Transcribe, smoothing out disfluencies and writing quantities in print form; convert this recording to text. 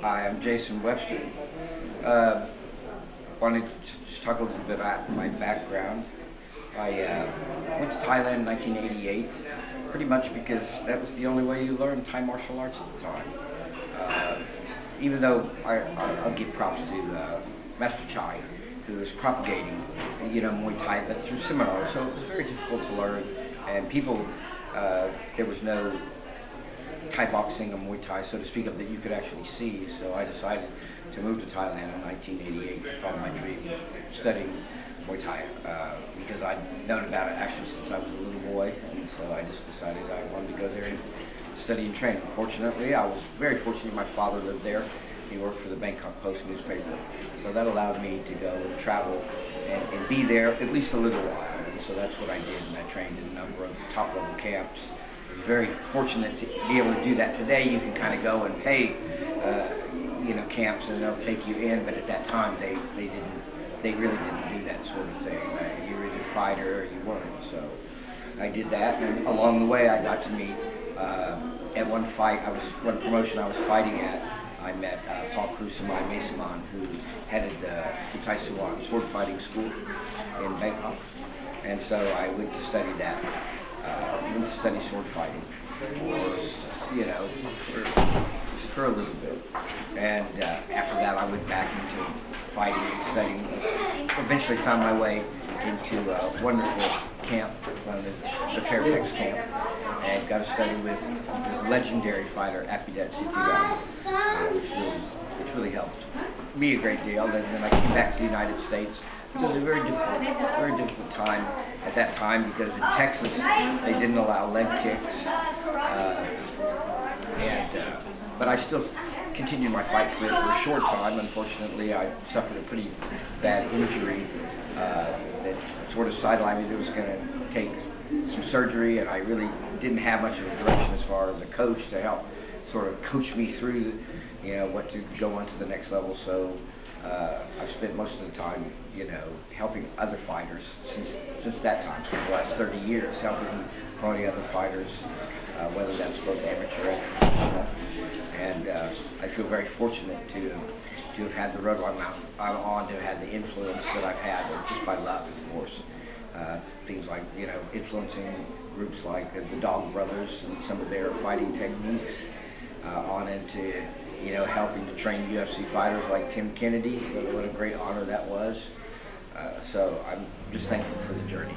Hi, I'm Jason Webster. Wanted to just talk a little bit about my background. I went to Thailand in 1988, pretty much because that was the only way you learned Thai martial arts at the time. Even though I'll give props to Master Chai, who was propagating, Muay Thai, but through seminars, so it was very difficult to learn. And people, there was no Thai boxing or Muay Thai, so to speak, of that you could actually see. So I decided to move to Thailand in 1988 to follow my dream of studying Muay Thai, because I'd known about it actually since I was a little boy, and so I just decided I wanted to go there and study and train. Fortunately, I was very fortunate. My father lived there. He worked for the Bangkok Post newspaper, so that allowed me to go and travel and be there at least a little while. And so that's what I did, and I trained in a number of top-level camps. I was very fortunate to be able to do that. Today, you can kind of go and pay, camps, and they'll take you in. But at that time, they really didn't do that sort of thing. You were either a fighter or you weren't. So I did that, and along the way, I got to meet. At one promotion I was fighting at, I met Paul Krusamai Mesaman, who headed the Thai Siwan sword fighting school in Bangkok, and so I went to study that. Went to study sword fighting for a little bit, and after that I went back into fighting and studying. Eventually found my way into a wonderful camp, one of the Fairtex camp, and got to study with this legendary fighter, Apidat Sitiram, which really helped me a great deal. And then I came back to the United States. It was a very difficult time at that time, because in Texas they didn't allow leg kicks, but I still continued my fight career for a short time. Unfortunately, I suffered a pretty bad injury that sort of sidelined me. It was going to take some surgery, and I really didn't have much of a direction as far as a coach to help sort of coach me through, what to go on to the next level. So I've spent most of the time, helping other fighters since that time, for the last 30 years, helping promoting other fighters, whether that's both amateur and professional. And I feel very fortunate to have had the road I'm on, to have had the influence that I've had, just by luck, of course. Things like, influencing groups like the Dog Brothers and some of their fighting techniques, on into, helping to train UFC fighters like Tim Kennedy. What a great honor that was. So I'm just thankful for the journey.